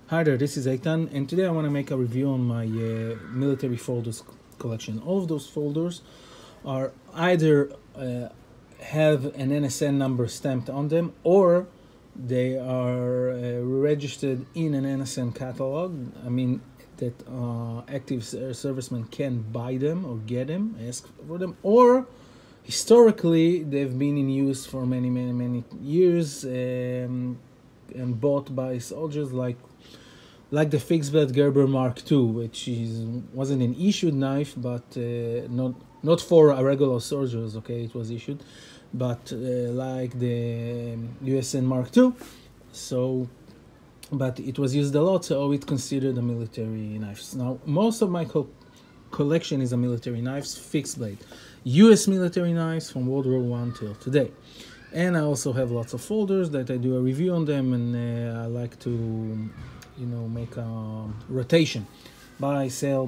Hi there, this is Eitan, and today I want to make a review on my military folders collection. All of those folders are either have an NSN number stamped on them, or they are registered in an NSN catalog. I mean that active servicemen can buy them or get them, ask for them, or historically they've been in use for many years and bought by soldiers like the fixed blade Gerber Mark II, which wasn't an issued knife, but not for regular soldiers. Okay, it was issued, but like the USN Mark II. So, but it was used a lot, so it's considered a military knife. Now, most of my collection is a military knives, fixed blade, U.S. military knives from World War I till today. And I also have lots of folders that I do a review on them, and I like to make a rotation, buy, sell,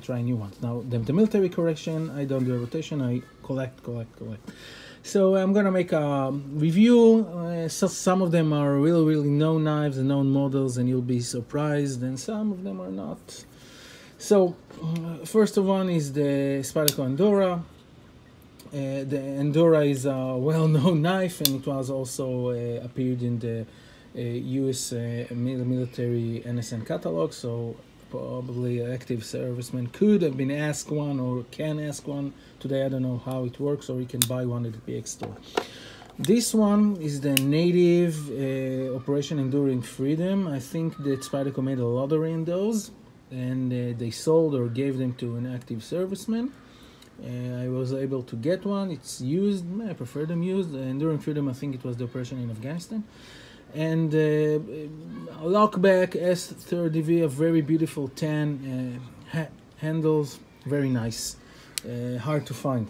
try new ones. Now the military collection, I don't do a rotation, I collect. So I'm gonna make a review. So some of them are really known knives and known models, and you'll be surprised, and some of them are not. So first of one is the Spyderco Endura. The Endura is a well-known knife, and it was also appeared in the U.S. military NSN catalog, so probably active servicemen could have been asked one or can ask one. Today I don't know how it works, or you can buy one at the PX store. This one is the native Operation Enduring Freedom. I think that Spyderco made a lottery in those, and they sold or gave them to an active serviceman. I was able to get one. It's used. I prefer them used. Enduring Freedom, I think it was the operation in Afghanistan. And lockback S30V, a very beautiful tan handles, very nice, hard to find.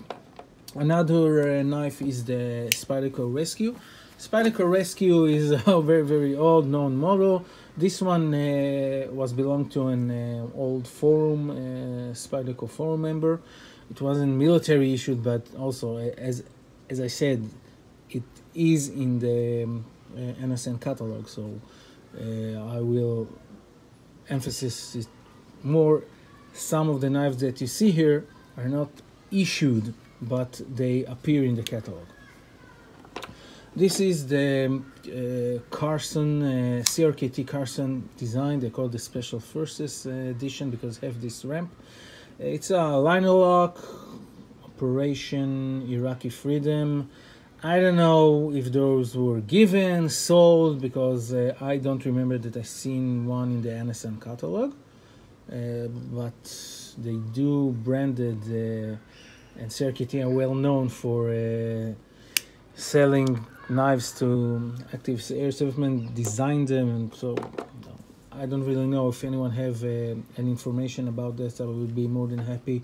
Another knife is the Spyderco Rescue. Spyderco Rescue is a very old known model. This one was belonged to an old forum, Spyderco forum member. It wasn't military issued, but also, as I said, it is in the NSN catalog, so I will emphasize it more. Some of the knives that you see here are not issued, but they appear in the catalog. This is the Carson, CRKT Carson design. They call it the Special Forces edition because it have this ramp. It's a liner lock, Operation Iraqi Freedom. I don't know if those were given, sold, because I don't remember that I seen one in the NSN catalog. But they do branded, and CRKT are well known for selling knives to active air servicemen, design them, and so I don't really know if anyone have any information about this. I would be more than happy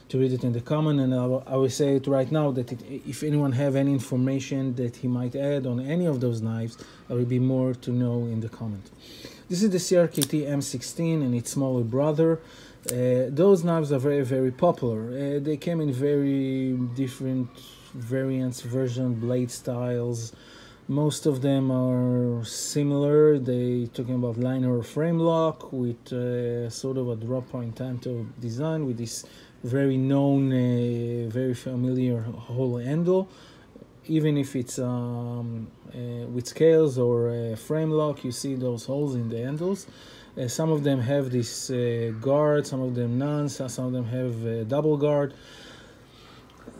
to read it in the comment, and I will say it right now that if anyone have any information that he might add on any of those knives, I will be more to know in the comment. This is the CRKT M16 and its smaller brother. Those knives are very popular. They came in very different variants, blade styles. Most of them are similar. They talking about liner or frame lock with sort of a drop point tanto design with this very known, very familiar hole handle. Even if it's with scales or frame lock, you see those holes in the handles. Some of them have this guard, some of them none, some of them have double guard.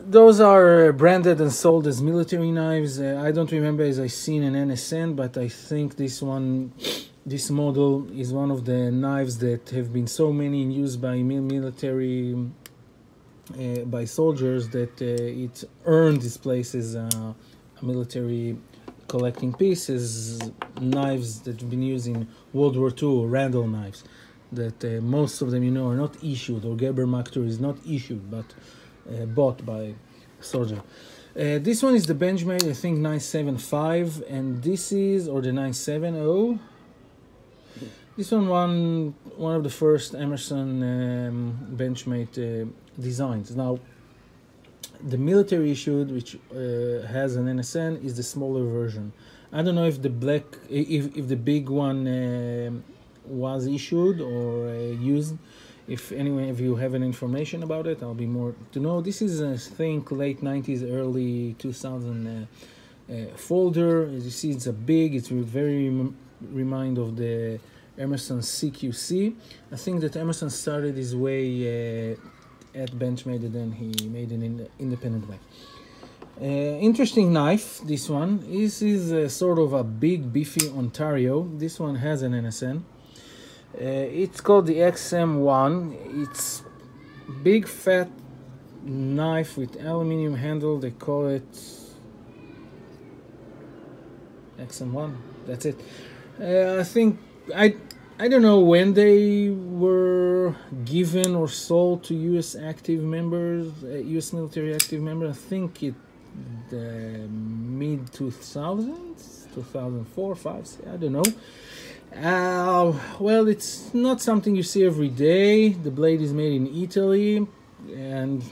Those are branded and sold as military knives. I don't remember as I seen an NSN, but I think this model is one of the knives that have been so many in use by military, by soldiers, that it earned this place as a military collecting piece, as knives that have been used in World War II, or Randall knives, that most of them are not issued, or Gerber Mark II is not issued, but bought by soldier. This one is the Benchmade, I think 975, and this is, or the 970. This one of the first Emerson Benchmade designs. Now, the military issued, which has an NSN, is the smaller version. I don't know if the black, if the big one was issued or used. If any of you have any information about it, I'll be more to know. This is, I think, late 90s, early 2000 folder. As you see, it's a big, it's very remind of the Emerson CQC. I think that Emerson started his way at Benchmade, and then he made it in the independent way. Interesting knife, this one. This is sort of a big, beefy Ontario. This one has an NSN. It's called the XM1. It's big, fat knife with aluminum handle. They call it XM1. That's it. I think I don't know when they were given or sold to U.S. active members, U.S. military active members. I think it the mid 2000s, 2004, 5. I don't know. Well, it's not something you see every day. The blade is made in Italy, and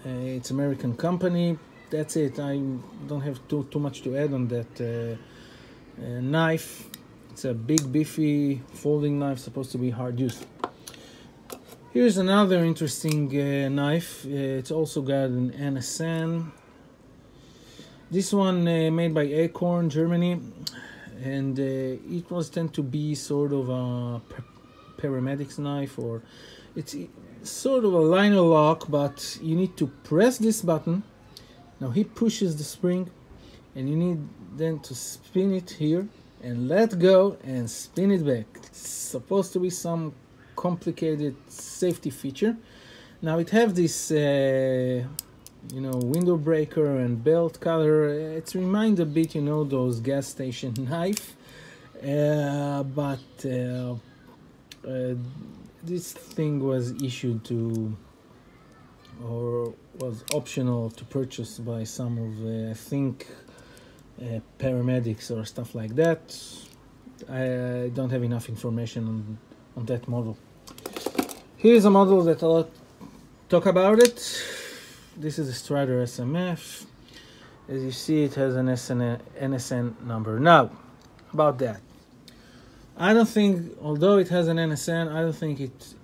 it's American company. That's it. I don't have too much to add on that knife. It's a big, beefy folding knife, supposed to be hard use. Here's another interesting knife. It's also got an NSN. This one made by Acorn, Germany, and it was tend to be sort of a paramedics knife, or it's sort of a liner lock, but you need to press this button. Now he pushes the spring, and you need then to spin it here and let go and spin it back. It's supposed to be some complicated safety feature. Now it have this window breaker and belt cutter. It reminds a bit, those gas station knife, but this thing was issued to, or was optional to purchase by some of I think paramedics or stuff like that. I don't have enough information on that model. Here's a model that I'll talk about it. This is a Strider SMF. As you see, it has an NSN number. Now, about that, I don't think, although it has an NSN, I don't think it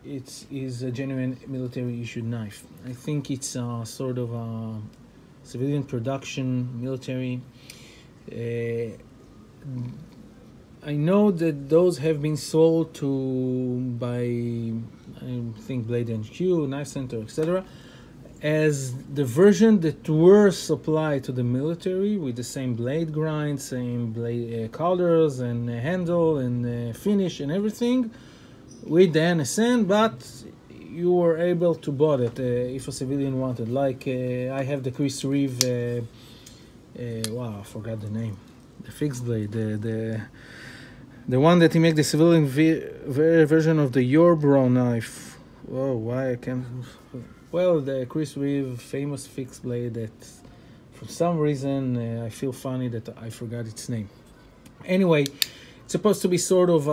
is a genuine military issued knife. I think it's sort of a civilian production, military. I know that those have been sold by, I think, Blade HQ, Knife Center, etc., as the version that were supplied to the military with the same blade grind, same blade collars and handle and finish and everything with the NSN, but you were able to buy it if a civilian wanted. Like I have the Chris Reeve, wow, I forgot the name, the fixed blade, the one that he made the civilian version of the Yorbro knife. Whoa, why I can't... Well, the Chris Reeve famous fixed blade that for some reason I feel funny that I forgot its name. Anyway, it's supposed to be sort of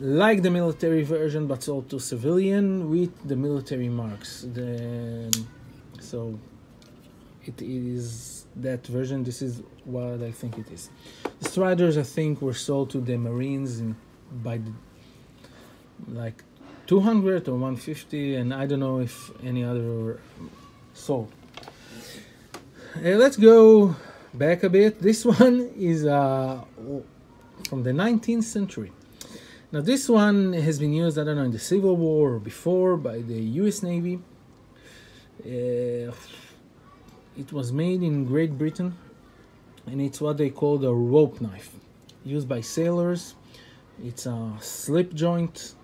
like the military version, but sold to civilian with the military marks. So it is that version. This is what I think it is. The Striders, I think, were sold to the Marines by like 200 or 150, and I don't know if any other were sold. Let's go back a bit. This one is from the 19th century. Now this one has been used, I don't know, in the Civil War or before by the US Navy. It was made in Great Britain, and it's what they call a rope knife, used by sailors. It's a slip joint,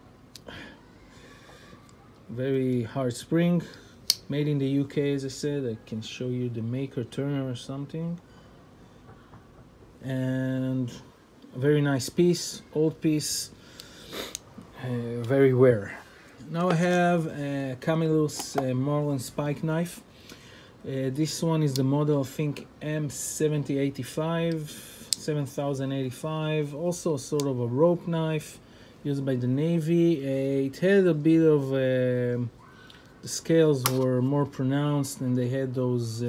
very hard spring, made in the UK, as I said. I can show you the maker, Turner or something. And a very nice piece, old piece, very rare. Now I have a Camillus Marlin spike knife. This one is the model, I think, M7085, 7085. Also sort of a rope knife used by the Navy. It had a bit of the scales were more pronounced, and they had those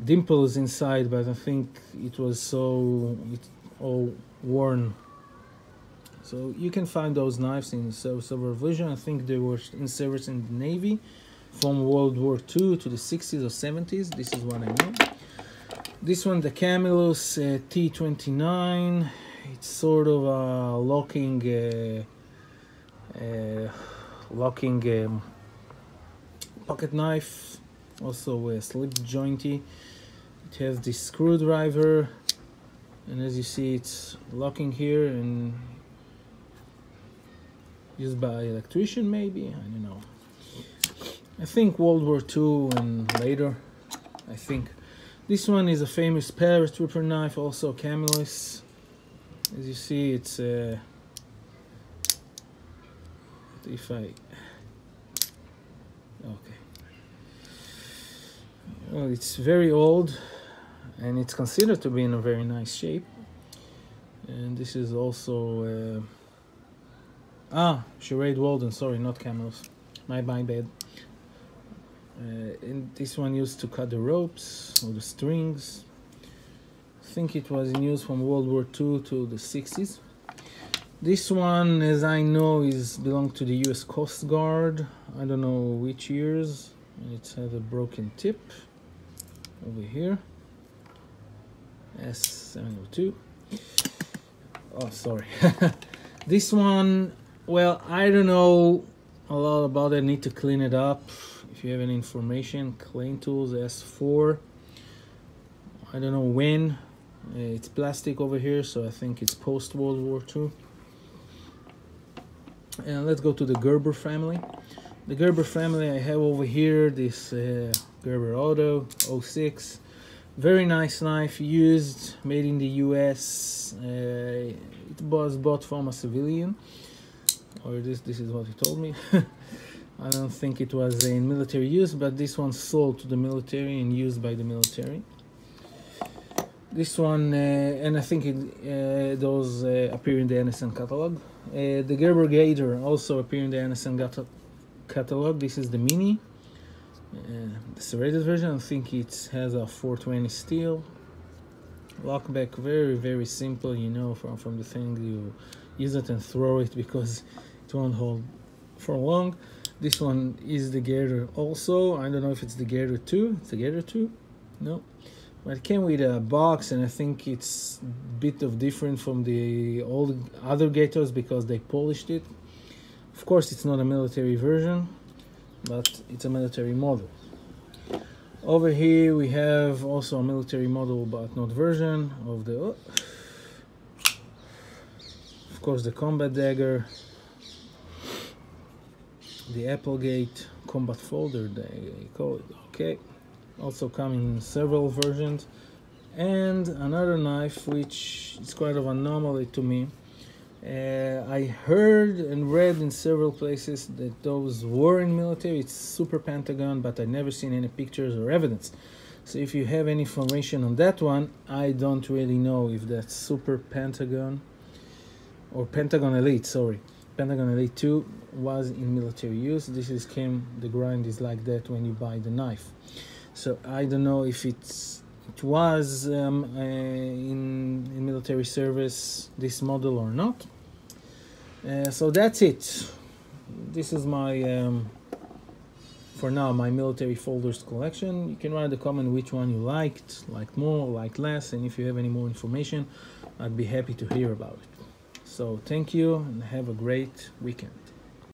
dimples inside, but I think it was all worn So you can find those knives in several versions. I think they were in service in the Navy from World War II to the 60s or 70s. This is what I know. This one, the Camillus T29. It's sort of a locking pocket knife, also slip jointy. It has this screwdriver, and as you see, it's locking here and used by electrician, maybe, I don't know. I think World War II and later, I think. This one is a famous paratrooper knife, also Camillus. As you see, it's well, it's very old and it's considered to be in a very nice shape. And this is also Sherade Walden, sorry, not Camillus, my bad. And this one used to cut the ropes or the strings. I think it was in use from World War II to the 60s. This one, as I know, belonged to the US Coast Guard. I don't know which years. It has a broken tip over here. S702. Oh, sorry. This one, well, I don't know a lot about it. I need to clean it up. If you have any information, Clean Tools S4. I don't know when. It's plastic over here, so I think it's post World War II. And let's go to the Gerber family. The Gerber family, I have over here this Gerber Auto 06. Very nice knife, made in the US. It was bought from a civilian, or this is what he told me. I don't think it was in military use, but this one sold to the military and used by the military. This one, and I think those appear in the NSN catalog. The Gerber Gator also appear in the NSN catalog. This is the Mini, the serrated version. I think it has a 420 steel. Lockback, very simple, you know, from the thing. You use it and throw it because it won't hold for long. This one is the Gator also. I don't know if it's the Gator 2. It's the Gator 2? No. But it came with a box, and I think it's a bit of different from the old other Gators because they polished it. Of course, it's not a military version, but it's a military model. Over here we have also a military model, but not version of the. Of course, the combat dagger, the Applegate combat folder, they call it. Okay. Also coming in several versions, and another knife which is quite of an anomaly to me. I heard and read in several places that those were in military. It's Super Pentagon, but I never seen any pictures or evidence. So if you have any information on that one, I don't really know if that's Super Pentagon or Pentagon Elite, sorry. Pentagon Elite 2 was in military use. The grind is like that when you buy the knife. So I don't know if it was in military service, this model, or not. So that's it. This is my, for now, my military folders collection. You can write a comment which one you liked more, liked less, and if you have any more information, I'd be happy to hear about it. So thank you and have a great weekend.